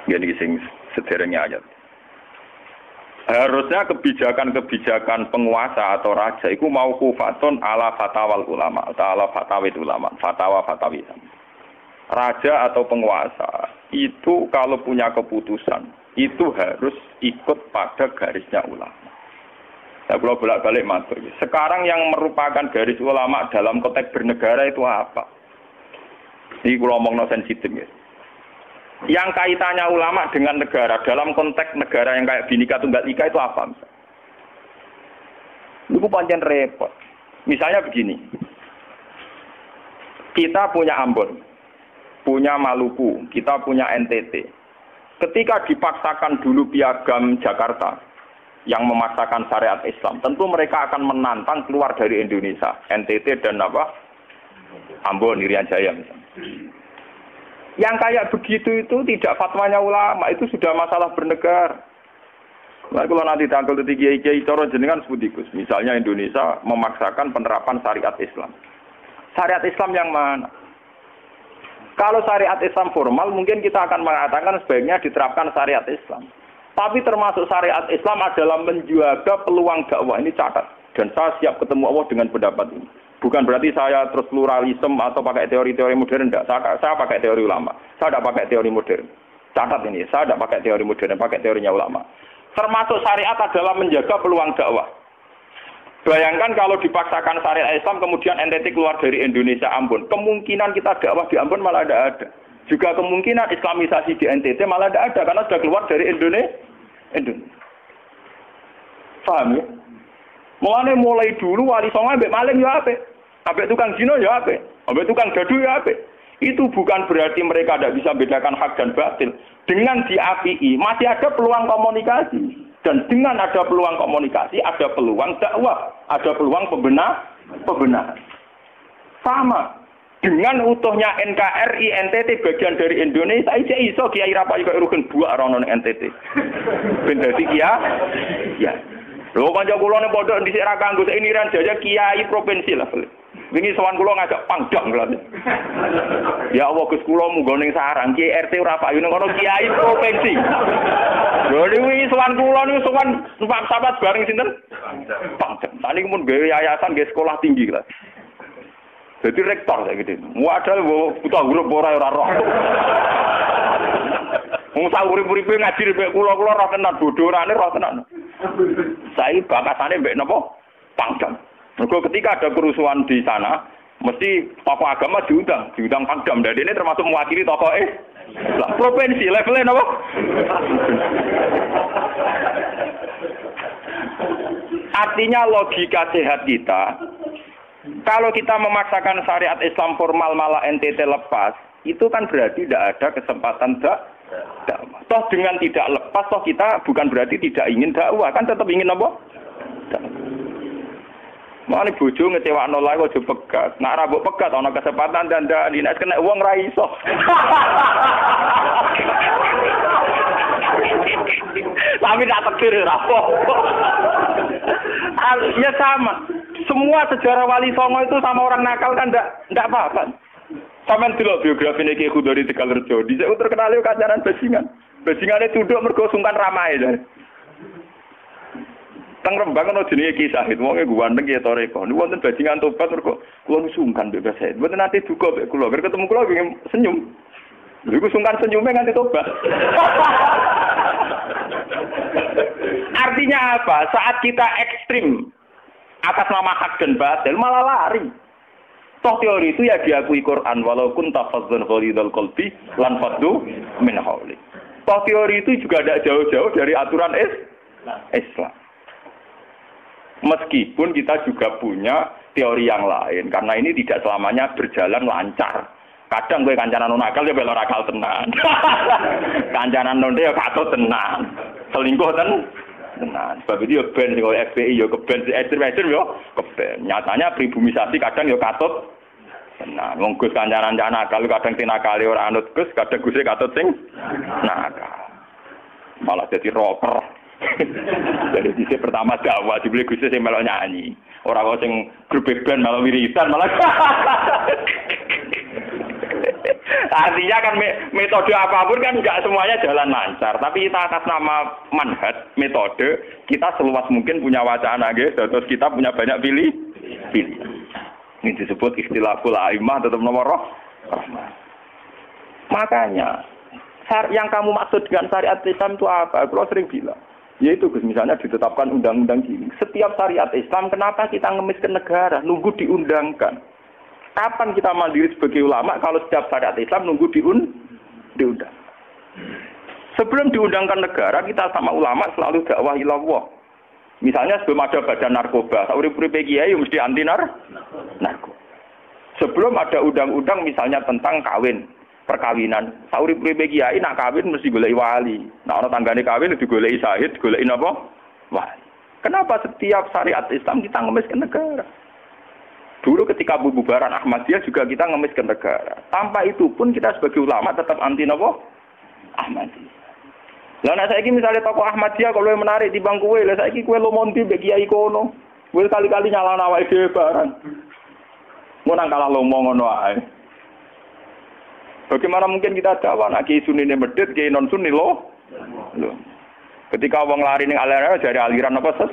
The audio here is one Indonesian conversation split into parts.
Gini sing sederhana ayat. Harusnya kebijakan-kebijakan penguasa atau raja itu mau kufatun ala fatawal ulama atau ala fatawid ulama, fatwa-fatwi. Raja atau penguasa itu kalau punya keputusan itu harus ikut pada garisnya ulama. Saya kalau bolak-balik matur. Sekarang yang merupakan garis ulama dalam konteks bernegara itu apa? Ini kalau ngomong sensitif ya. Yang kaitannya ulama dengan negara dalam konteks negara yang kayak Bhinneka Tunggal Ika itu apa? Itu pancen repot. Misalnya begini, kita punya Ambon, punya Maluku, kita punya NTT. Ketika dipaksakan dulu piagam Jakarta yang memaksakan syariat Islam, tentu mereka akan menantang keluar dari Indonesia, NTT dan Ambon, Irian Jaya misalnya. Yang kayak begitu itu tidak fatwanya ulama, itu sudah masalah bernegara. Nah, kalau nanti tanggal kiai-kiai cara jenengan sebutikus, misalnya Indonesia memaksakan penerapan syariat Islam. Syariat Islam yang mana? Kalau syariat Islam formal mungkin kita akan mengatakan sebaiknya diterapkan syariat Islam. Tapi termasuk syariat Islam adalah menjaga peluang dakwah, ini catat. Dan saya siap ketemu Allah dengan pendapat ini. Bukan berarti saya terus pluralisme atau pakai teori-teori modern, enggak. Saya pakai teori ulama. Saya tidak pakai teori modern. Catat ini, saya tidak pakai teori modern, pakai teorinya ulama. Termasuk syariat adalah menjaga peluang dakwah. Bayangkan kalau dipaksakan syariat Islam, kemudian NTT keluar dari Indonesia, Ambon. Kemungkinan kita dakwah di Ambon malah tidak ada. Juga kemungkinan Islamisasi di NTT malah tidak ada, karena sudah keluar dari Indonesia. Paham ya? Mulai dulu wali songo ambek maling ya apik. Ambek tukang zina ya apik. Ambek tukang gaduh ya apik. Itu bukan berarti mereka tidak bisa bedakan hak dan batil. Dengan diapii masih ada peluang komunikasi. Dan dengan ada peluang komunikasi, ada peluang dakwah, ada peluang pembenahan. Sama. Dengan utuhnya NKRI, NTT bagian dari Indonesia, aja iso kiai rapai kok rugen buak rono NTT. Ben dadi ya. Lho kanca kula nek pondok dhisik ra kanggo ini ran jaya kiai provinsi lah. Wingi sowan kula ngajak pangdang lho. Ya Allah Gus kula munggo ning sarang kiai RT ora payu ning kono kiai provinsi. Lho wingi sowan kula niku sowan numpak sahabat bareng sinten? Pangdang. Tadi mun gawe yayasan gawe sekolah tinggi lah. Jadi rektor saya gitu. Wadah buta huruf ora roh. Wong sak urip-uripe ngaji mek kula roh tenan bodorane roh tenan. Saya bakatane mbek napa? Pangdam. Mergo ketika ada kerusuhan di sana, mesti tokoh agama diundang Pangdam. Dan ini termasuk mewakili tokoh Islam. Provinsi levelnya napa? Artinya logika sehat kita, kalau kita memaksakan syariat Islam formal malah NTT lepas, itu kan berarti tidak ada kesempatan dakwah. Toh dengan tidak lepas, toh kita bukan berarti tidak ingin dakwah, kan tetap ingin apa? Mana bojo ngecewakno lae aja pegat. Nek ora mbok pegat ana kesempatan dandani nek kena wong ra iso. Tapi tak takdir ra apa. Ya sama. Semua sejarah Wali Songo itu sama orang nakal kan enggak apa-apa. Sampeyan delok biografi Ki Khudori Tegalrejo, dhisik terkenal yo kancanan bajingan. Bajingane tunduk mergo sungkan ramae lho. Teng Rembang ana jenenge Ki Sahid, wonge ganteng ya toreko. Niku wonten bajingan tobat mergo kula sungkan mbek Sahid. Mboten nate duka mbek kula, ger ketemu kula pengen senyum. Niku sungkan senyume nganti tobat. Artinya apa? Saat kita ekstrim atas nama hak dan batil malah lari. Toh teori itu ya diakui Quran, walaupun tafazzan ghalidul qalbi lan faddu min hawli. Toh teori itu juga tidak jauh-jauh dari aturan Islam. Meskipun kita juga punya teori yang lain, karena ini tidak selamanya berjalan lancar. Kadang gue kancanan nakal ya belok akal tenan. Kancanan nonde ya katut tenan. Selingkuh tenan. Sebab itu ya ben sing FPI ya keben ekstrem ya keben. Nyatanya pribumisasi kadang ya katut tenan. Wong Gus kancanan nakal kadang tinakali ora anut Gus, kadang Guse katut sing nakal. Malah jadi rocker. Dari sisi pertama dakwah dibeli Guse sing melok nyanyi. Ora kok sing grup band malah wiridan malah. Artinya kan metode apapun kan nggak semuanya jalan lancar. Tapi kita atas nama manhaj, metode, kita seluas mungkin punya wacana gitu. Terus kita punya banyak pilih. Ini disebut ikhtilaful a'immah tetap nomor rahmah. Makanya yang kamu maksud dengan syariat Islam itu apa? Kalau sering bilang, yaitu misalnya ditetapkan undang-undang gini. Setiap syariat Islam, kenapa kita ngemis ke negara? Nunggu diundangkan. Kapan kita mandiri sebagai ulama kalau setiap syariat Islam nunggu diundang? Sebelum diundangkan negara, kita sama ulama selalu dakwah ilallah. Misalnya sebelum ada badan narkoba, urip-uripe kiai mesti anti narkoba. Sebelum ada undang-undang misalnya tentang kawin, perkawinan, urip-uripe kiai nak kawin mesti goleki wali. Nah, ana tanggane kawin digoleki syahid, goleki napa? Wali. Kenapa setiap syariat Islam kita ngemis ke negara? Dulu ketika bubaran Ahmadiyah juga kita ngemis ke negara. Tanpa itu pun kita sebagai ulama tetap anti napa? Ahmadiyah. Lah nek saiki misalnya tokoh Ahmadiyah kalau yang menarik di bangku kowe, lah saiki kowe lomonti mbek kiai kono. Kowe kali-kali nyalahno awake dhewe barang. Mun nang kalah lomo ngono ae. Bagaimana mungkin kita dakwah nek kiai sunine medhit, kiai non sunni loh. Ketika wong lari ning aliran dari aliran apa ses?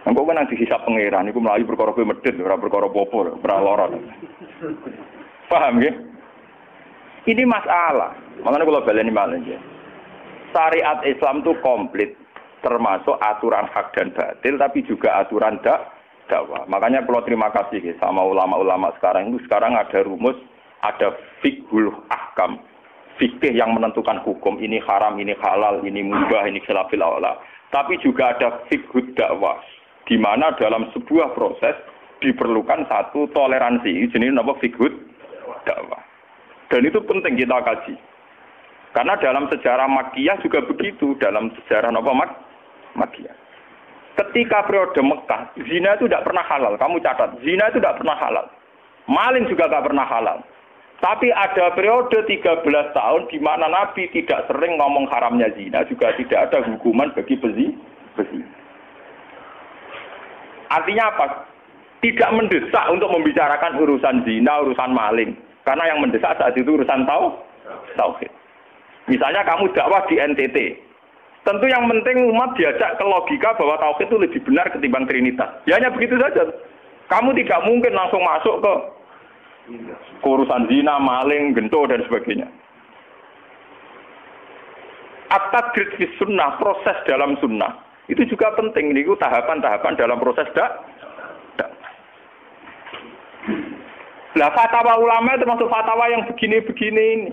Engko kan nang dihisab pangeran iku mlayu perkara kowe medhit ora perkara apa-apa, ora lara. Paham nggih? Ini masalah. Makanya kalau baleni malih ya. Syariat Islam itu komplit, termasuk aturan hak dan batil tapi juga aturan dakwah. Makanya kalau terima kasih ya, sama ulama-ulama sekarang itu sekarang ada rumus, ada fiqhul ahkam. Fikih yang menentukan hukum ini haram, ini halal, ini mubah, ini khilafil aula. Tapi juga ada fiqhud dakwah. Di mana dalam sebuah proses diperlukan satu toleransi, jenis apa fiqhud dakwah. Dan itu penting kita kaji. Karena dalam sejarah Makkiyah juga begitu, dalam sejarah apa Makkiyah. Ketika periode Mekah, zina itu tidak pernah halal. Kamu catat, zina itu tidak pernah halal. Maling juga tidak pernah halal. Tapi ada periode 13 tahun di mana Nabi tidak sering ngomong haramnya zina, juga tidak ada hukuman bagi bezina. Artinya apa? Tidak mendesak untuk membicarakan urusan zina, urusan maling. Karena yang mendesak saat itu urusan tauhid. Misalnya kamu dakwah di NTT. Tentu yang penting umat diajak ke logika bahwa tauhid itu lebih benar ketimbang trinitas. Ya hanya begitu saja. Kamu tidak mungkin langsung masuk ke urusan zina, maling, gento, dan sebagainya. At-tadrid fi sunnah, proses dalam sunnah. Itu juga penting. Ini tahapan-tahapan dalam proses Lah fatwa ulama itu termasuk fatwa yang begini-begini ini.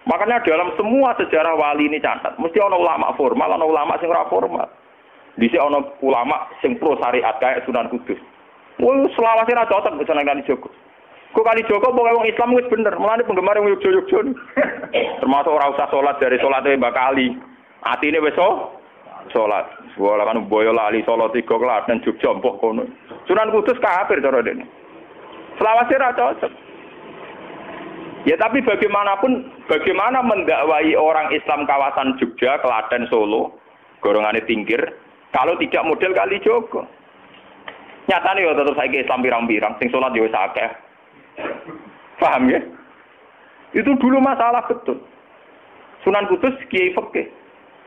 Makanya dalam semua sejarah wali ini catat, mesti ana ulama formal, ana ulama sing ora formal. Dhisik ana ulama sing pro syariat kayak Sunan Kudus. Woi selawase ra cocok Sunan Kalijogo. Kok Kalijogo pokoke wong Islam wis bener, mulane penggemar wong Yogyo-Yogyo. Termasuk ora usah salat dari salate Mbak Kali. Atine wis salat. Wala kan boyo lali Solo 3 Klaten Jogja mbok kono. Sunan Kudus kafir cara dene. Selawase ra cocok. Ya tapi bagaimana mendakwai orang Islam kawasan Jogja, Klaten, Solo, golongane Tingkir, kalau tidak model Kalijogo. Nyatane ya tetep saiki Islam pirang-pirang, sing salat ya wis akeh. Paham ya? Itu dulu masalah betul. Sunan Kudus kiai fikih.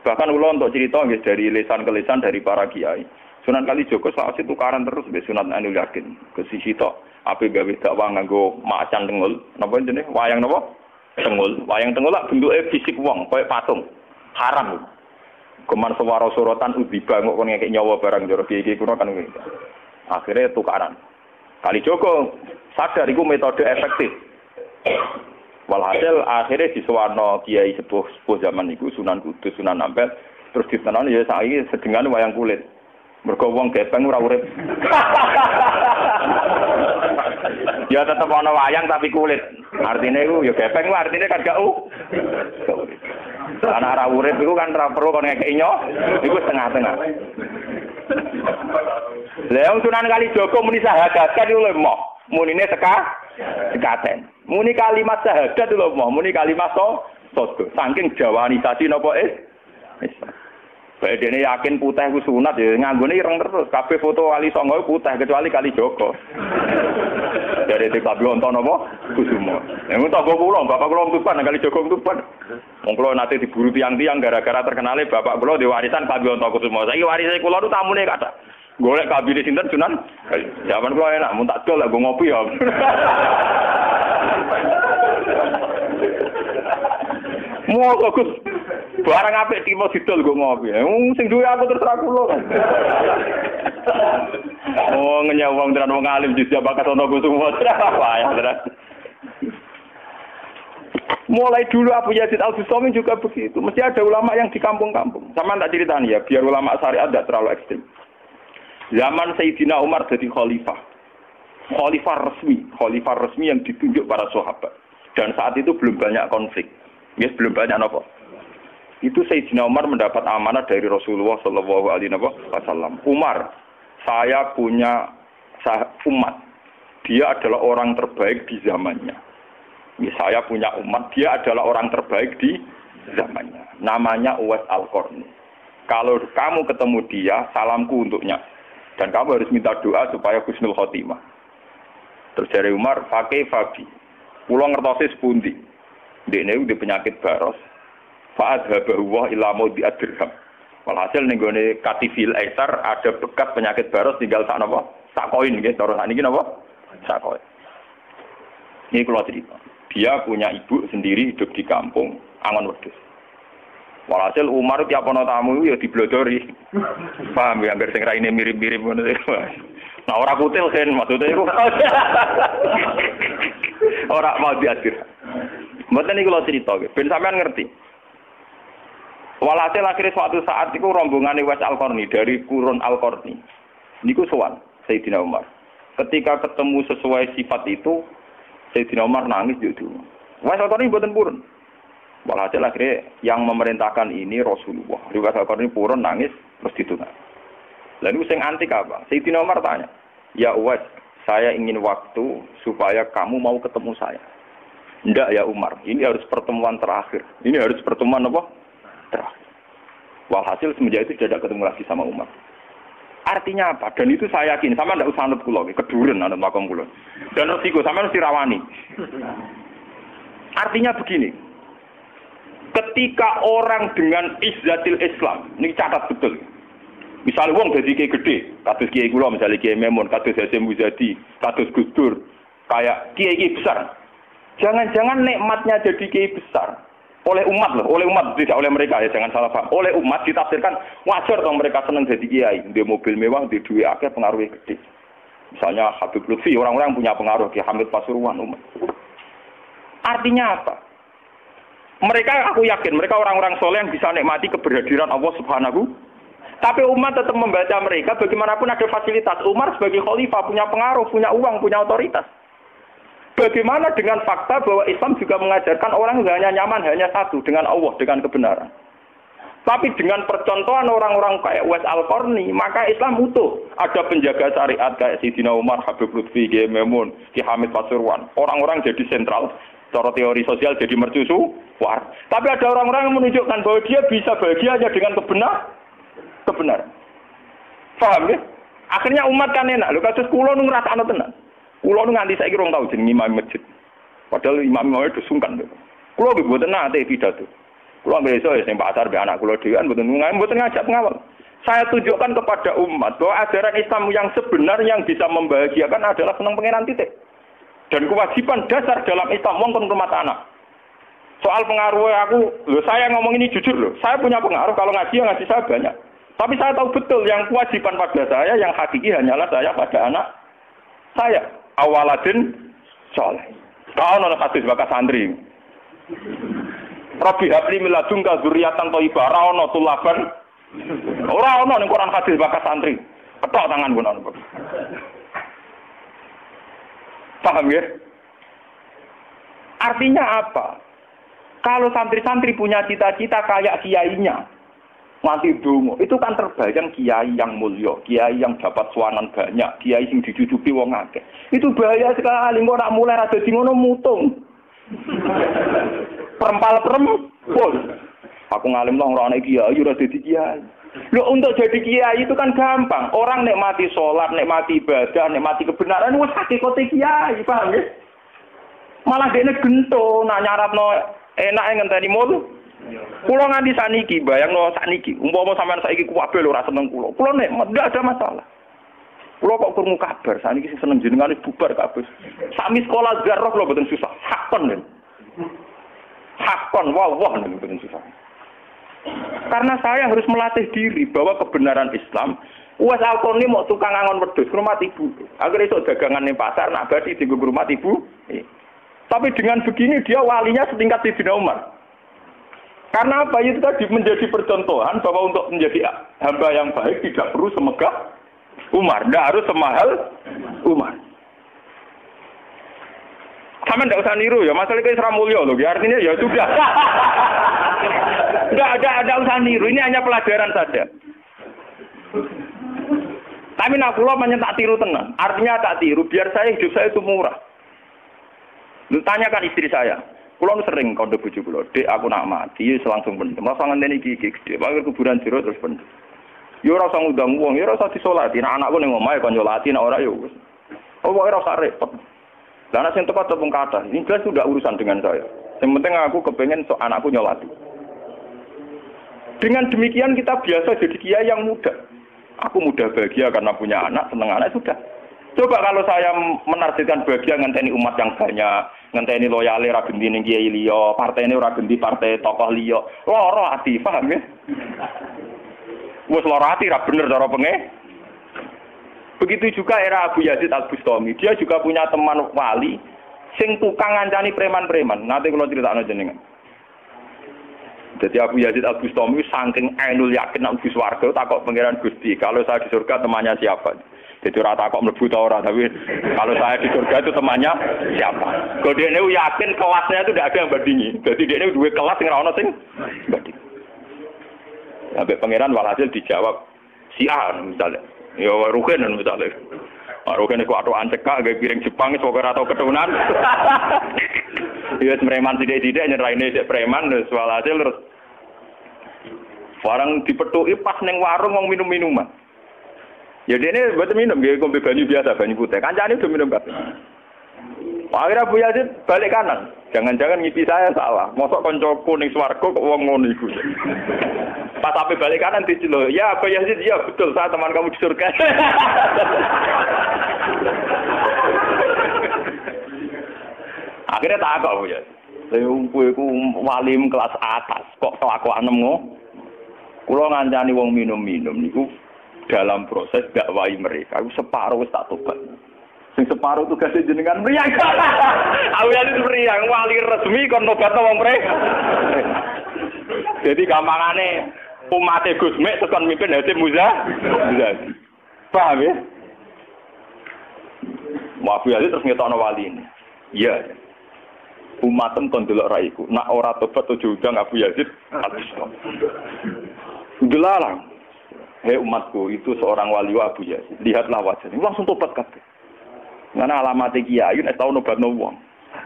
Bahkan ulo untuk cerita nggih dari lisan ke lisan dari para kiai. Sunan Kalijogo saat itu tukaran terus mbek Sunan Ainul Yakin ke sisi tok. Ape gawe dakwah nganggo macan tengul, napa jenenge? Wayang napa? Tengul. Wayang tengul lak bentuke fisik wong, koyo patung. Haram. Kuman suwara sorotan udiba kok ngekek nyawa barang jero iki kuno kan ngene. Akhirnya tukaran. Kalijogo sadar iku metode efektif. Walhasil akhirnya disuwarno kiai sepuh zaman iku Sunan Kudus, Sunan Ampel, terus ditenan ya saiki sedengan wayang kulit. Mergo wong gepeng ora urip. Ya tetep ana wayang tapi kulit. Artine iku ya gepeng ku artine kan gak ana ora urip iku kan ora perlu kon ngekeki nyo, iku setengah-tengah. Lah wong Sunan Kalijogo muni syahadat kan lho mok. Munine sekaten. Muni kalimat syahadat lho mok, muni kalimat sodo. Saking jawanisasi napa Bae dene yakin putih ku sunat ya nganggone ireng terus. Kabeh foto wali songo putih kecuali Kalijogo. Dari itu Kabi Onton apa? Kusumo. Yang tak kula, bapak kula Tuban kali Jogong Tuban. Wong kula nate diburu tiang-tiang gara-gara terkenale bapak kula di warisan Kabi Onton Kusumo. Saiki warise kula nu tamune kathah. Golek kabine sinten Sunan. Zaman kula enak mun tak dol lah ngopi ya. Mau kok barang apik timo didol go ngopi. Sing duwe aku terserah kula. Oh ngenyawang tenan wong alim di bakat ana Kusumo. Wah ya tenan. Mulai dulu Abu Yazid Al-Bustami juga begitu. Mesti ada ulama yang di kampung-kampung. Sama tak ceritain ya, biar ulama syariat tidak terlalu ekstrim. Zaman Sayyidina Umar jadi khalifah. Khalifah resmi yang ditunjuk para sahabat. Dan saat itu belum banyak konflik. Yes, belum banyak apa. Itu Sayyidina Umar mendapat amanah dari Rasulullah Shallallahu Alaihi Wasallam. Umar, saya punya umat. Dia adalah orang terbaik di zamannya. Saya punya umat. Dia adalah orang terbaik di zamannya. Namanya Uwais Al-Qarni. Kalau kamu ketemu dia, salamku untuknya. Dan kamu harus minta doa supaya husnul khotimah. Terus dari Umar, pakai Fabi. Pulau ngertosis pundi. Dia udah penyakit baros. Fa'adhabahuwa ilamu di'adirham. Walhasil nenggone katifil aisar ada bekas penyakit baros tinggal sak napa? Sak koin nggih, cara sakniki napa? Sak koin. Ini kula cerita. Dia punya ibu sendiri hidup di kampung Angon Wedhus. Walhasil Umar tiap ana tamu ya diblodori. Paham ya anggere sing raine mirip-mirip ngono. Nah ora kutil kan maksudnya iku. Ora mau diadir. Mboten niku kula cerita nggih, ben sampean ngerti. Walhasil akhirnya suatu saat itu rombongan Uwais Al-Qarni dari Qurun Al-Qarni. Niku sowan Sayyidina Umar. Ketika ketemu sesuai sifat itu, Sayyidina Umar nangis gitu. Uwais Al-Qarni mboten purun. Walhasil akhirnya yang memerintahkan ini Rasulullah. Uwais Al-Qarni purun nangis terus ditunggu. Lalu sing antik apa? Sayyidina Umar tanya, "Ya Uwais, saya ingin waktu supaya kamu mau ketemu saya." "Ndak ya Umar, ini harus pertemuan terakhir. Ini harus pertemuan apa? Terakhir." Walhasil semenjak itu tidak ketemu lagi sama Umar. Artinya apa? Dan itu saya yakin, sama ndak usah anut kula, keduren anut makom kula. Dan resiko sama mesti rawani. Artinya begini. Ketika orang dengan izzatil Islam, ini catat betul. Misalnya wong dadi kiai gede, kados kiai kula misalnya Kiai Memun, kados Hasyim Muzadi, kados Gus Dur, kayak kiai besar. Jangan-jangan nikmatnya jadi kiai besar oleh umat loh, oleh umat tidak oleh mereka ya, jangan salah paham. Oleh umat ditafsirkan wajar dong mereka senang jadi kiai, dia mobil mewah, dia duit akeh, pengaruhnya gede. Misalnya Habib Lutfi, orang-orang yang punya pengaruh, Ki Hamid Pasuruan umat. Artinya apa? Mereka, aku yakin mereka orang-orang soleh yang bisa nikmati keberhadiran Allah Subhanahu. Tapi umat tetap membaca mereka bagaimanapun ada fasilitas. Umar sebagai khalifah punya pengaruh, punya uang, punya otoritas. Bagaimana dengan fakta bahwa Islam juga mengajarkan orang hanya nyaman hanya satu, dengan Allah, dengan kebenaran. Tapi dengan percontohan orang-orang kayak Uwais Al-Qarni, maka Islam utuh. Ada penjaga syariat kayak Sayyidina Umar, Habib Lutfi, Kiai Memun, Ki Hamid Pasuruan. Orang-orang jadi sentral, cara teori sosial jadi mercusu. Wah. Tapi ada orang-orang yang menunjukkan bahwa dia bisa bahagia aja dengan kebenaran. Paham ya? Akhirnya umat kan enak. Lho kados kula nu ngrasakno tenan. Kula nu nganti saiki rong tau jeneng imam masjid. Padahal imam-imam itu sungkan lho. Kula nggih mboten nate pidato. Kula besok ya sing pasar be anak kula dhewean mboten ngajak pengawal. Saya tunjukkan kepada umat bahwa ajaran Islam yang sebenar yang bisa membahagiakan adalah senang pangeran titik. Dan kewajiban dasar dalam Islam wong kon rumah anak. Soal pengaruh aku, saya ngomong ini jujur loh. Saya punya pengaruh kalau ngaji ya ngaji saya banyak. Tapi saya tahu betul yang kewajiban pada saya yang hakiki hanyalah saya pada anak saya. Awaladin soleh. Kau nona hadis bakas santri. Rabbi habli miladunka dzurriatan thayyibah. Ora ono tulaban. Ora ono ning Quran hadis bakas santri. Ketok tangan pun ono. Paham ya? Artinya apa? Kalau santri-santri punya cita-cita kayak kiainya, mati dungo, itu kan terbayang kiai yang mulia, kiai yang dapat suanan banyak, kiai yang dijujuki wong akeh. Itu bahaya sekali, kok nak mulai rada di ngono mutung. Perempal-perempul. Aku ngalim lah ora ana kiai ora dadi kiai. Loh, untuk jadi kiai itu kan gampang. Orang nikmati sholat, nikmati ibadah, nikmati kebenaran, wes hakikate kiai, paham ya? Malah dene gento, nak nyaratno enak ngenteni mul. Kulo nganti saniki, bayangno saniki, umpama sampean saiki kuwabe lho ora seneng kulo. Kulo nek ndak ada masalah. Kulo kok krungu kabar, saniki sing seneng jenengane bubar kabeh. Sami sekolah zarah lho mboten susah. Hakon. Hakon wah mboten susah. Karena saya harus melatih diri bahwa kebenaran Islam, Uwais Al-Qarni mau tukang angon wedhus ke rumah ibu. Agar esuk dagangan ning pasar nak badi dienggo ke rumah ibu. Tapi dengan begini dia walinya setingkat Sayyidina Umar. Karena apa? Itu tadi menjadi percontohan bahwa untuk menjadi hamba yang baik tidak perlu semegah Umar, tidak harus semahal Umar. Sama tidak usah niru ya, masalah kayak Isra Mulya loh, artinya ya sudah. Tidak usah niru, ini hanya pelajaran saja. Tapi nak kula tak tiru tenan, artinya tak tiru, biar saya hidup saya itu murah. Tanyakan istri saya, kula sering kode bojo kula, "Dek, aku nak mati, langsung pendem. Rasa ngenteni iki gede, panggil kuburan jero terus pendem." Ya ora usah ngundang wong, ya ora usah disolati. Nek anakku ning omahe kon nyolati, nek ora ya wis. Oh, ora usah repot. Lah nek sing tepat tepung kata, ini jelas sudah urusan dengan saya. Yang penting aku kepengen anakku nyolati. Dengan demikian kita biasa jadi kiai yang muda. Aku mudah bahagia karena punya anak, seneng anak sudah. Coba kalau saya menargetkan bahagia ngenteni umat yang banyak, ngenteni loyale ra genti ning kiai liya, partene ora genti partai tokoh liya. Loro ati, paham ya? Wes loro ati ra bener cara penge. Begitu juga era Abu Yazid Al-Bustami. Dia juga punya teman wali sing tukang ngancani preman-preman. Nanti kalau critakno jenengan. Jadi Abu Yazid Al-Bustami saking ainul yakin nang Gus warga takok pangeran Gusti, kalau saya di surga temannya siapa? Jadi ora takok mlebu ta ora, tapi kalau saya di surga itu temannya siapa? Kalau dia yakin kelasnya itu tidak ada yang bandingi. Jadi dia duwe kelas sing ora ono sing banding. Sampai pangeran walhasil dijawab si A misalnya. Ya Ruken misalnya. Ruken kok atukan cekak gawe piring Jepang sok ora tau keturunan. Ya preman sithik-sithik nyeraine sik preman terus walhasil terus barang dipethuki pas ning warung wong minum-minuman. Ya dene mboten minum nggih kombe banyu biasa, banyu putih. Kancane udah minum kabeh. Akhirnya Abu Yazid balik kanan. Jangan-jangan ngipi saya salah. Mosok koncoku ning swarga kok wong ngono iku. Pas sampai balik kanan diceluk. Ya Abu Yazid, ya betul, saya teman kamu di surga. Akhirnya tak kok ya. Saya kowe wali kelas atas kok kelakuan nemu. Kula ngancani wong minum-minum niku dalam proses dakwahi mereka. Aku separuh wis tak tobat. Sing separuh tugasnya jenengan mriyang. Aku ya itu mriyang wali resmi kon tobatno wong mereka. Jadi gampangane umat Gus Mek tekan mimpin Hasim Muzadi. Paham ya? Abu Yazid terus ngetokno wali ini. Iya. Umatem kon delok raiku. Nak ora tobat ojo undang Abu Yazid habis kok. Dilarang. Hei umatku, itu seorang wali Abu Yazid. Lihatlah wajahnya. Langsung tobat kabeh. Karena alamat kiai nek tau nobatno wong.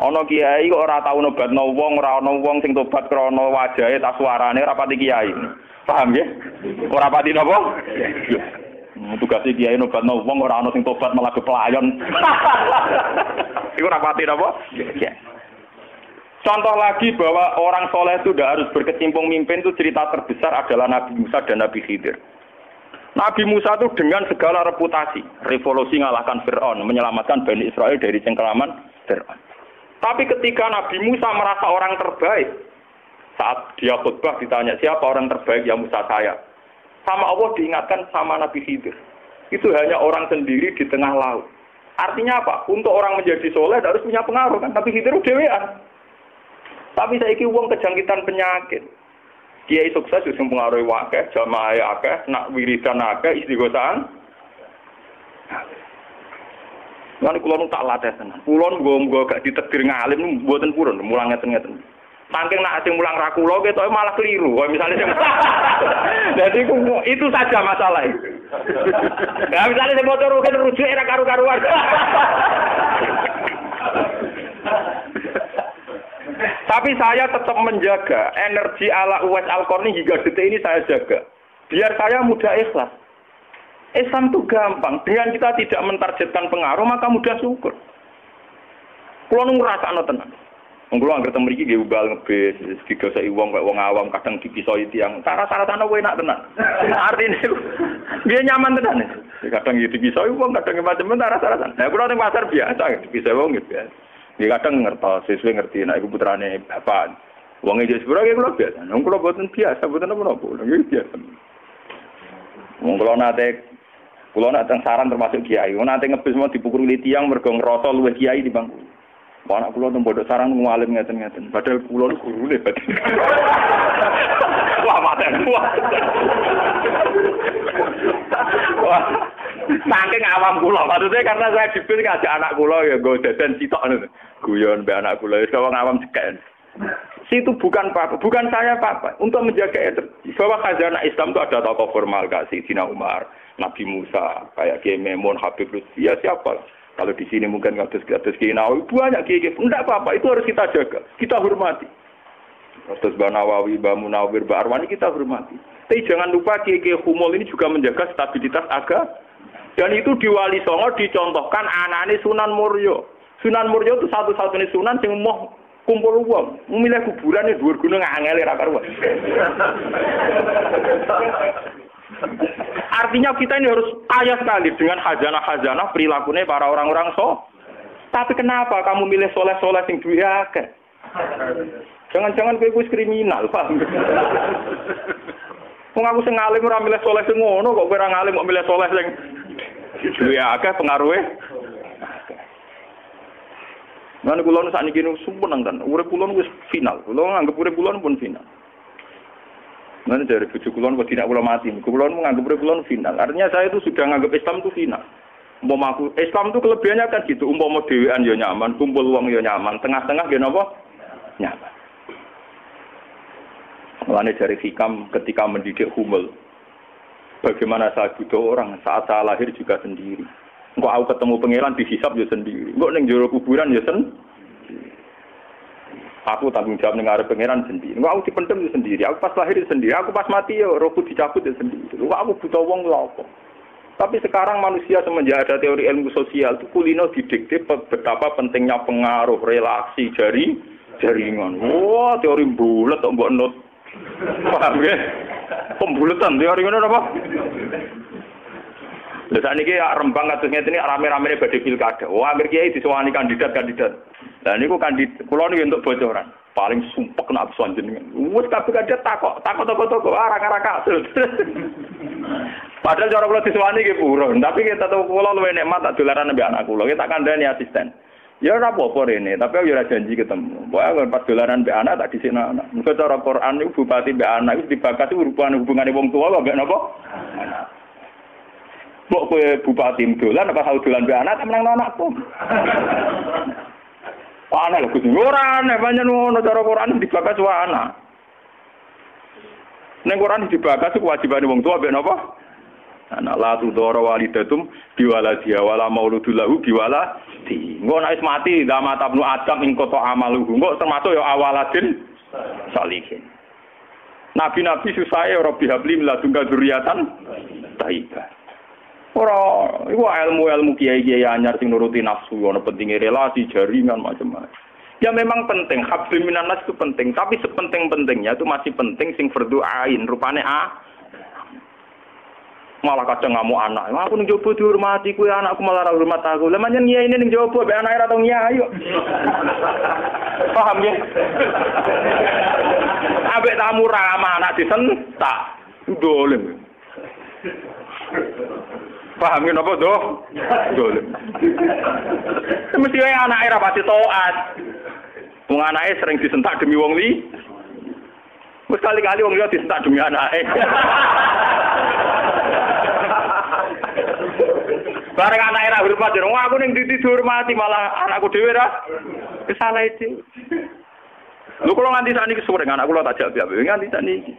Ana kiai kok ora tau nobatno wong, ora ana wong sing tobat krana wajahe ta suarane ora pati kiai. Paham nggih? Ora pati napa? Tugas kiai nobatno wong ora ana sing tobat malah kepelayon. Iku ora pati napa? Contoh lagi bahwa orang soleh itu tidak harus berkecimpung mimpin, itu cerita terbesar adalah Nabi Musa dan Nabi Khidir. Nabi Musa itu dengan segala reputasi, revolusi ngalahkan Fir'aun, menyelamatkan Bani Israel dari cengkeraman Fir'aun. Tapi ketika Nabi Musa merasa orang terbaik, saat dia khutbah ditanya siapa orang terbaik, ya Musa saya. Sama Allah diingatkan sama Nabi Khidir. Itu hanya orang sendiri di tengah laut. Artinya apa? Untuk orang menjadi soleh harus punya pengaruh kan? Nabi Khidir dewean. Tapi saiki wong kejangkitan penyakit. Kiai sukses wis mempengaruhi wakeh, jamaah akeh, nak wiridan akeh, istighosaan. Lan kula nu tak latih tenan. Kula nggo gak ditedir ngalim mboten purun, mulang ngeten-ngeten. Saking nak sing mulang ra kula ketoke malah keliru. Kaya misale sing Jadi itu saja masalah itu. Ya misalnya sing motor rujuk era karu-karuan. Tapi saya tetap menjaga energi ala Uwais Al-Qarni hingga detik ini saya jaga. Biar saya mudah ikhlas. Islam itu gampang. Dengan kita tidak mentargetkan pengaruh, maka mudah syukur. Kulo nu ngrasakno tenan. Wong kulo anggere teng mriki nggih ubal ngebis, digoseki wong kaya wong awam kadang dipisoi tiyang. Cara-carane kowe enak tenan. Artine dia nyaman tenan. Kadang dipisoi wong, kadang macam-macam cara-carane. Nah, kulo teng pasar biasa dipisoi wong gitu ya. Dia kadang ngertos, sesuai ngerti nek iku putrane bapak. Wong iki sepuro nggih kulo biasa. Wong kulo boten biasa, boten apa-apa. Nggih biasa. Wong kulo nate saran termasuk kiai. Wong nate ngebis mau dipukuli tiyang mergo ngrasa luwih kiai di bangku. Anak kula nang pondok sarang ngalim ngeten-ngeten. Padahal kula niku gurune berarti. Wah, maten. Wah. Saking awam kula. Maksudnya karena saya dipil ngajak anak kula ya nggo dadan sitok ngono. Guyon mbek anak kula wis wong awam cekek. Situ bukan apa-apa, bukan saya apa-apa. Untuk menjaga bahwa khazanah Islam itu ada tokoh formal kayak Sayyidina Umar, Nabi Musa, kayak Kiai Memun, Habib Lutfi, ya siapa? Kalau di sini mungkin kados Kiai Nawawi, banyak Kiai. Enggak apa-apa, itu harus kita jaga, kita hormati. Terus Mbak Nawawi, Mbak Munawir, Mbak Arwani kita hormati. Tapi jangan lupa Kiai Humul ini juga menjaga stabilitas agama. Dan itu di Wali Songo dicontohkan anane Sunan Muryo. Sunan Muryo itu satu-satunya sunan yang mau kumpul uang, memilih kuburan yang dhuwur gunung angel ra karuan. Artinya kita ini harus kaya sekali dengan khazanah-khazanah perilakunya para orang-orang Tapi kenapa kamu milih soleh-soleh sing duwe akeh? Jangan-jangan kowe wis kriminal, paham? Wong aku sing ngalim ora milih soleh sing ngono kok kowe ora ngalim kok milih soleh sing duwe akeh pengaruhe. Lan kula nu sakniki nu sumpeng ten. Urip kula wis final. Kula nganggep urip kula pun final. Mana dari bojo kula kok tidak kula mati. Kula nganggep urip kula final. Artinya saya itu sudah nganggep Islam itu final. Umpama aku Islam itu kelebihannya kan gitu. Umpama dhewean ya nyaman, kumpul wong ya nyaman, tengah-tengah ya napa? Nyaman. Mulane dari Hikam ketika mendidik Humul. Bagaimana saya butuh orang saat saya lahir juga sendiri. Kok aku ketemu pangeran dihisab ya sendiri. Kok ning jero kuburan ya sendiri. Aku tanggung jawab ning arep pangeran sendiri. Kok aku dipendem ya sendiri. Aku pas lahir ya sendiri. Aku pas mati ya rohku dicabut ya sendiri. Kok aku butuh wong lha apa? Tapi sekarang manusia semenjak ada teori ilmu sosial itu kulino didikte betapa pentingnya pengaruh relasi jaringan. Wah, teori bulat kok mbok not. Paham ya? Pembulatan teori ngono apa? Lha sakniki Rembang kados ngene rame-ramene badhe pilkada. Wah, akhir kiai disowani kandidat-kandidat. Lah niku kandidat kula niku entuk bocoran. Paling sumpek nek absen jenengan. Wes kabeh kandidat takok toko arah-arah kasus. Padahal cara kula disowani nggih purun, tapi kita tahu kula luwih nikmat tak dolaran mbek anak kula. Kita kandhani asisten. Ya ora apa-apa rene, tapi aku ora janji ketemu. Pokoke pas dolaran mbek anak tak dhisikno anak. Mergo cara Quran niku bupati mbek anak iku dibakas hubungane wong tuwa mbek napa? Anak. Mbok kowe bupati dolan apa tau dolan mbek anak tak menang anakku. Ana lho Gus, ora aneh pancen ngono cara Quran dibakas wae anak. Ning Quran dibakas kewajibane wong tuwa mbek napa? Anak la tudara walidatum biwaladiha wala mauludul lahu biwaladi. Engko nek wis mati damat abnu adam ing kota amaluhu. Engko termasuk ya awaladin salihin. Nabi-nabi susahe Rabbi habli miladunka dzurriatan thayyibah. Ora, iku ilmu-ilmu kiai-kiai anyar sing nuruti nafsu, ana pentingnya relasi, jaringan macam-macam. Ya memang penting, hablum minan nas itu penting, tapi sepenting-pentingnya itu masih penting sing fardhu ain, rupane malah kadang ngamuk anak. Aku ning jowo dihormati, kuwi anakku malah ora hormat aku. Lah manjen kiai ning jowo mbek anake ora tau nyai yo. Paham ya? Ambek tamu ramah anak disentak. Dolim. Paham napa doh? Dolim. Mesti wae anake ra pati taat. Wong anake sering disentak demi wong li. Wis kali-kali wong liya disentak demi anake. Bareng anake ra hormat, wong aku ning ndi dihormati malah anakku dhewe ra kesalah itu. Lho kula nganti sakniki sore anak kula tak jawab nganti sakniki.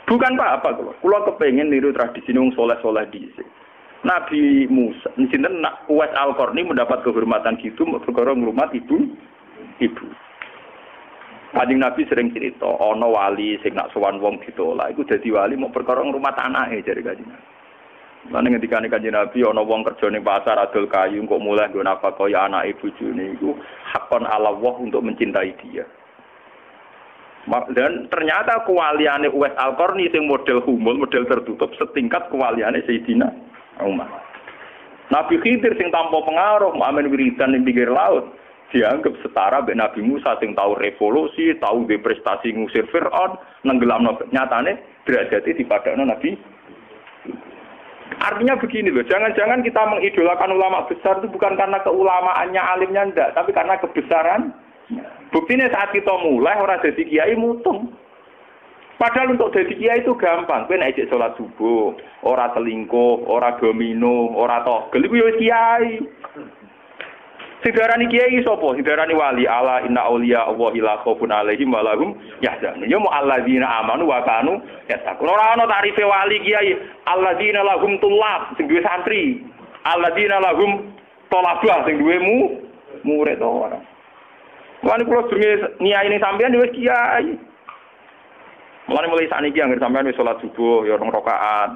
Bukan apa-apa kula kepengin niru tradisi wong saleh-saleh dhisik. Nabi Musa, sinten Uwais Al-Qarni mendapat kehormatan gitu perkara ngrumat ibu. Kanjeng Nabi sering cerita, ana wali sing nak sowan wong ditolak iku dadi wali mau perkara ngrumat anake jare Kanjeng Nabi. Lan ngendikane Kanjeng Nabi ana wong kerja ning pasar adol kayu kok mulai nggo napa kaya anake bojone iku hakon ala Allah untuk mencintai dia. Dan ternyata kewaliane Uwais Al-Qarni sing model humul, model tertutup setingkat kewaliane Sayyidina Umar. Nabi Khidir sing tanpa pengaruh amen wiridan ning pinggir laut dianggap setara mbek Nabi Musa sing tahu revolusi, tahu de prestasi ngusir Firaun, nenggelamno nyatane derajate dipadakno Nabi. Artinya begini loh, jangan-jangan kita mengidolakan ulama besar itu bukan karena keulamaannya, alimnya ndak, tapi karena kebesaran. Buktinya saat kita mulai orang jadi kiai mutung. Padahal untuk jadi kiai itu gampang, kowe nek ijek salat subuh, ora selingkuh, ora domino, ora togel iku yo kiai. Sidarani kiai sapa? Sidarani wali ala inna auliya Allah la khaufun alaihim wa lahum yahzanun. Ya mu alladzina amanu wa kanu yattaqun. Ora ana tarife wali kiai. Alladzina lahum tulab sing duwe santri. Alladzina lahum talabah sing duwe murid ora. Lan kula durunge niyaine sampean wis kiai. Mulane mulai saniki anggere sampean wis salat subuh ya 2 rakaat.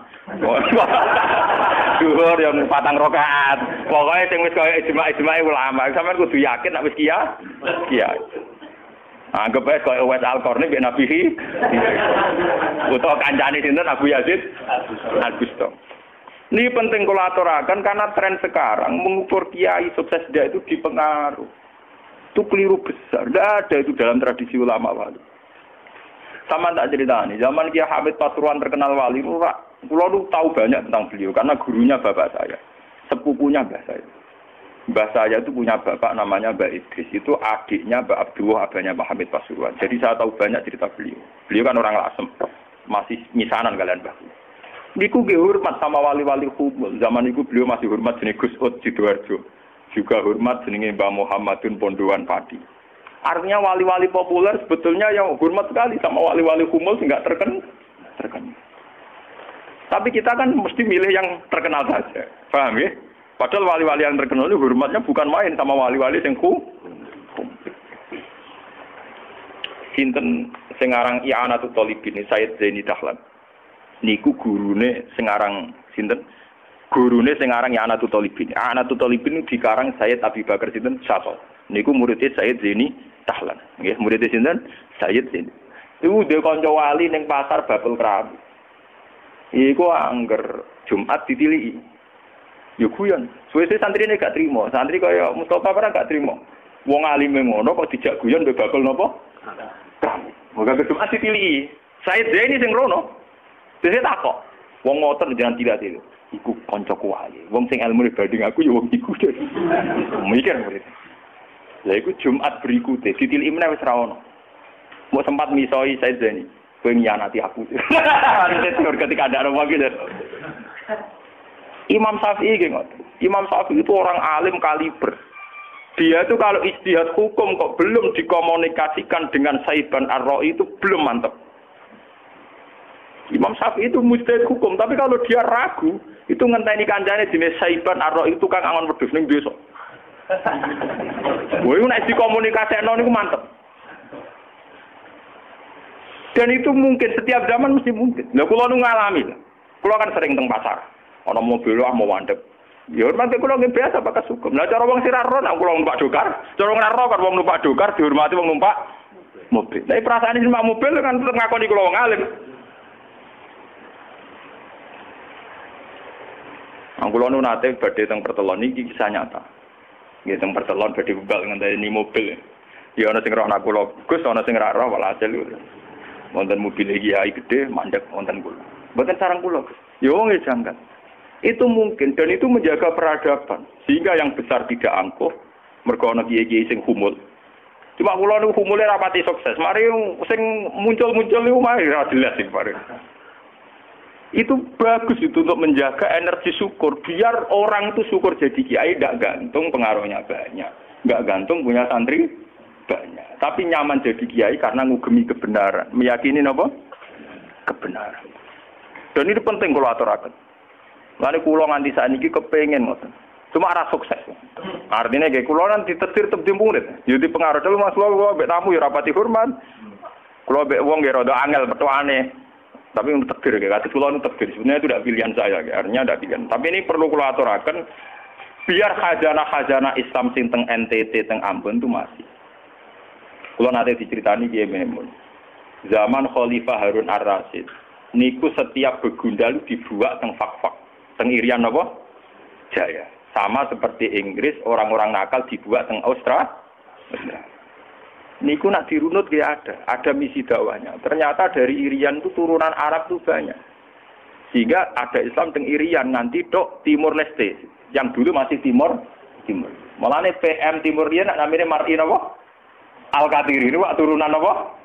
Zuhur ya 4 rakaat. Pokoke sing wis kaya ijma' ulama, sampean kudu yakin nek wis kiai. Anggap ae kaya Uwais Al-Qarni mbek Nabi Khidir. Utawa kancane sinten Abu Yazid Al-Bustami. Ini penting kula aturaken karena tren sekarang mengukur kiai sukses dia itu dipengaruh. Itu keliru besar. Tidak ada itu dalam tradisi ulama wali. Sama tak cerita nih, zaman Kiai Hamid Pasuruan terkenal wali, pulau tahu banyak tentang beliau karena gurunya bapak saya, sepupunya mbah saya. Mbah saya itu punya bapak namanya Mbak Idris, itu adiknya Mbak Abdullah, abahnya Mbak Hamid Pasuruan. Jadi saya tahu banyak cerita beliau. Beliau kan orang Lasem, masih misanan kalian mbah. Niku hormat sama wali-wali humul. Zaman itu beliau masih hormat jenis Gus Ud Sidoarjo, juga hormat jenis Mbah Muhammadun Pondowan Padi. Artinya wali-wali populer sebetulnya yang hormat sekali sama wali-wali humul nggak terkenal. Tapi kita kan mesti milih yang terkenal saja, paham ya? Padahal wali-wali yang terkenal itu hormatnya bukan main sama wali-wali yang Sinten sing aran I'anatul Thalibin Sayyid Zaini Dahlan. Niku gurune sing aran sinten? Gurune sing aran I'anatul Thalibin. I'anatul Thalibin dikarang Sayyid Abi Bakar sinten Syato. Niku muridé Sayyid Zaini Dahlan. Nggih, muridé sinten? Sayyid Zaini. Iku dhe kanca wali ning pasar Babel Kerabu. Iku angger Jumat ditiliki. Yo guyon. Suwe-suwe santrine gak trimo. Santri kaya Mustofa ora gak trimo. Wong alime ngono kok dijak guyon mbek bakul napa? Moga Jumat ditiliki. Sayyid Zaini sing rono. Dene takok. Wong ngoten jangan tidak itu. Iku kancaku wae. Wong sing ilmu banding aku ya wong iku. Mikir murid. Lah iku Jumat berikutnya ditiliki meneh wis ra ono. Mau sempat misoi Sayyid Zaini. Kowe nyanati aku. Ketika ada orang lagi deh. Imam Syafi'i gitu. Imam Syafi'i itu orang alim kaliber. Dia itu kalau ijtihad hukum kok belum dikomunikasikan dengan Saiban Ar-Ra'i itu belum mantap. Imam Syafi'i itu mujtahid hukum, tapi kalau dia ragu, itu ngenteni kancane jenis Saiban Ar-Ra'i itu kang angon wedhus ning desa. Woi nek dikomunikasikno niku mantep. Dan itu mungkin setiap zaman mesti mungkin. Lah kula nu ngalami. Kula kan sering teng pasar. Ana mobil mau mandek. Ya hormati kula nggih biasa bakas hukum. Lah cara wong sira ro nek kula numpak dokar, cara ora ro kan wong numpak dokar dihormati wong numpak mobil. Tapi perasaan iki numpak mobil kan tetep ngakoni kula wong alim. Kula nu nate badhe teng pertelon iki kisah nyata. Nggih teng pertelon badhe bebal ngenteni mobil. Ya ana sing roh nak kula, Gus ana sing ra roh walhasil. Wonten mobil kiai gede mandek wonten kula. Mboten sareng kula. Ya wong janggal. Itu mungkin dan itu menjaga peradaban sehingga yang besar tidak angkuh mergo ana kiai-kiai sing humul. Cuma kula niku humule ra pati sukses. Mari sing muncul-muncul niku mari ra jelas iki bareng. Itu bagus itu untuk menjaga energi syukur biar orang itu syukur jadi kiai tidak gantung pengaruhnya banyak, nggak gantung punya santri banyak, tapi nyaman jadi kiai karena ngugemi kebenaran, meyakini apa? Kebenaran. Dan itu penting kalau aturaken. Lalu kula nganti saat ini kepengen ngoten. Cuma arah sukses. Artinya kayak kulo nanti ditetir tebdi murid. Jadi pengaruh dulu mas kulo mbek tamu ya rapati hormat. Kulo mbek wong ya rada angel petuane. Tapi untuk tekdir kayak kata kulo tekdir. Sebenarnya itu tidak pilihan saya, artinya tidak pilihan. Tapi ini perlu kulo aturaken biar khazanah Islam sing teng NTT teng Ambon itu masih. Kulo nanti diceritani Kiai Memun. Zaman Khalifah Harun Ar-Rasyid, niku setiap begundal dibuat teng fak-fak, teng Irian apa? Jaya. Sama seperti Inggris, orang-orang nakal dibuat teng Australia. Niku nak dirunut dia ada misi dakwahnya. Ternyata dari Irian itu turunan Arab itu banyak. Sehingga ada Islam teng Irian nanti dok Timur Leste, yang dulu masih Timur. Malahnya PM Timur Irian namanya Martin apa? Al-Qatiri ini wak turunan apa?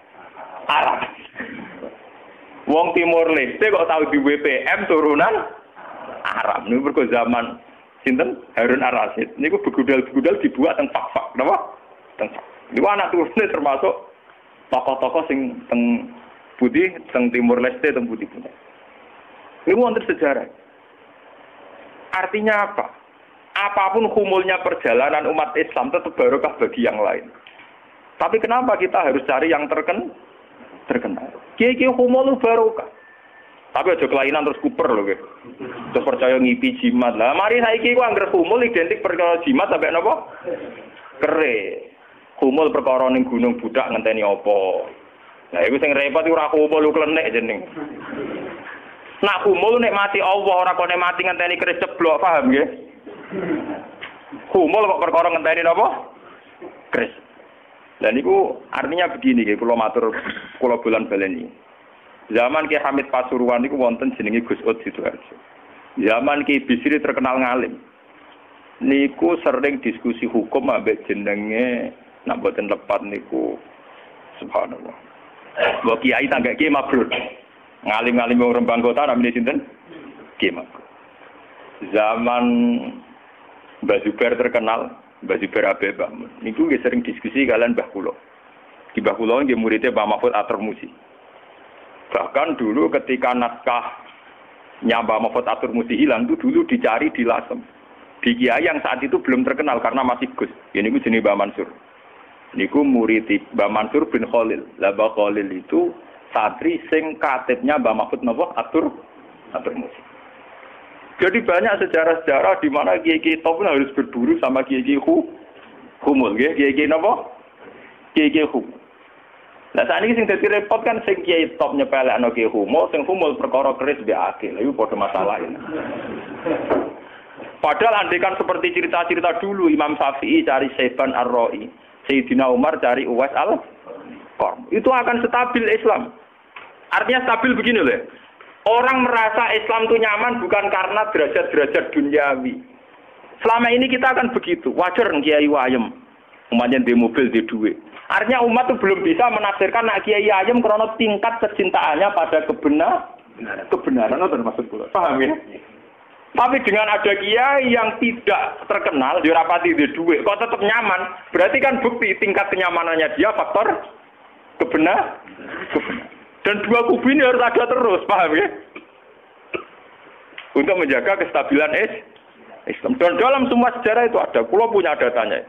Arab. Wong Timur Leste kok tahu di WPM turunan Arab. Ini berko zaman sinten Harun Ar-Rasyid. Niku begudal-begudal dibuat teng fak-fak, napa? Teng. Niku anak turune termasuk tokoh-tokoh sing teng Budi, teng Timur Leste, teng Budi punya. Ini wonten sejarah. Artinya apa? Apapun humulnya perjalanan umat Islam tetap barokah bagi yang lain. Tapi kenapa kita harus cari yang terkenal? Kiai-kiai humul barokah. Tapi aja kelainan terus kuper lho gitu. Terus percaya ngipi jimat. Lah mari saiki ku anggere humul identik perkara jimat sampai napa? Kere. Humul perkara ning gunung budak ngenteni apa. Lah iku sing repot ora humul klenek jeneng. Nak humul nek mati Allah ora kok nek mati ngenteni keris ceblok, paham nggih? Humul kok perkara ngenteni napa? Keris. Dan itu artinya begini, kalau matur, kalau bulan baleni. Zaman Ki Hamid Pasuruan itu wonten jenenge Gus Ud Sidoarjo. Zaman Ki Bisri terkenal ngalim. Niku sering diskusi hukum ambek jenenge nak boten lepat niku subhanallah. Mbok kiai tangga Ki Mabrur. Ngalim-ngalim wong Rembang Kota namine sinten? Ki Mabrur. Zaman Mbah Zubair terkenal Mbah Zubair Abeba, niku nggih sering diskusi kalian Mbah Kula. Di Mbah Kula nggih muridé Mbah Mahfud At-Tirmidzi. Bahkan dulu ketika naskahnya Mbah Mahfud At-Tirmidzi hilang itu dulu dicari di Lasem. Di kiai yang saat itu belum terkenal karena masih Gus. Ya niku jenenge Mbah Mansur. Niku murid Mbah Mansur bin Khalil. Lah Mbah Khalil itu santri sing katibnya Mbah Mahfud At-Tirmidzi. Jadi banyak sejarah-sejarah di mana kiai-kiai top harus berburu sama kiai-kiai humul, kiai-kiai napa? Kiai-kiai humul. Nah saat ini sing dadi repot kan sing kiai top nyepelekno kiai humul, sing humul perkara keris mbek akil. Lha iku padha masalah ini. Padahal andekan seperti cerita-cerita dulu Imam Syafi'i cari Saiban Ar-Ra'i, Sayyidina Umar cari Uwais Al-Qarn. Itu akan stabil Islam. Artinya stabil begini loh. Orang merasa Islam itu nyaman bukan karena derajat-derajat duniawi. Selama ini kita akan begitu. Wajar kiai ayem. Umatnya di mobil, di duit. Artinya umat itu belum bisa menafsirkan nak kiai ayem karena tingkat kecintaannya pada kebenaran. Itu maksud pula. Paham ya? Tapi dengan ada kiai yang tidak terkenal, dirapati di duit, kok tetap nyaman. Berarti kan bukti tingkat kenyamanannya dia faktor kebenaran. Dan dua kubu ini harus ada terus, paham ya? Untuk menjaga kestabilan Islam. Dan dalam semua sejarah itu ada. Kulo punya datanya.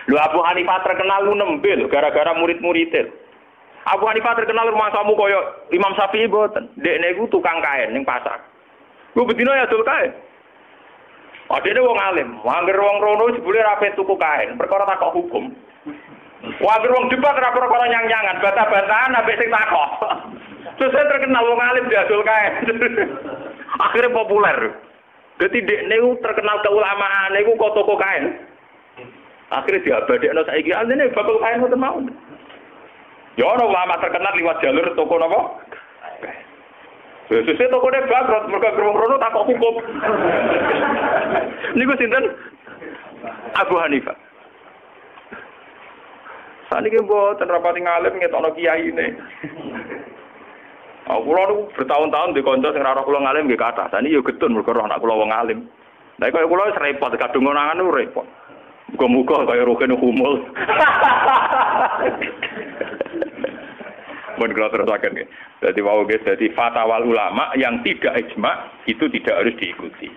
Lu Abu Hanifah terkenal lu nembe gara-gara murid-muridnya. Abu Hanifah terkenal rumah kamu koyo Imam Syafi'i boten. Dekne iku tukang kain ning pasar. Lu bedino ya dul kain. Adene wong alim, angger wong rono jebule ra tuku kain, perkara takok hukum. Wah, wong debat ora perkara nyang-nyangan, bantah-bantahan ambek sing takok. Terus terkenal wong alim diadol kae. Akhirnya populer. Dadi dekne terkenal keulamaan niku kok toko kain. Akhirnya diabadekno saiki asline bakal kain mboten mau. Ya ora ulama terkenal liwat jalur toko napa? Sesuk tokone bangkrut mergo wong rono takok hukum. Niku sinten? Abu Hanifah. Saniki mboten rapati ngalim ngetokno kiai ne. Aku lho bertahun-tahun di kanca sing ora kula ngalim nggih kathah. Saniki yo getun mergo anak kula wong ngalim. Lah kok kula wis repot kadung ngonangan repot. Muga-muga kaya roken humul. Mun kula terusaken nggih. Dadi wau nggih dadi fatwa ulama yang tidak ijma itu tidak harus diikuti.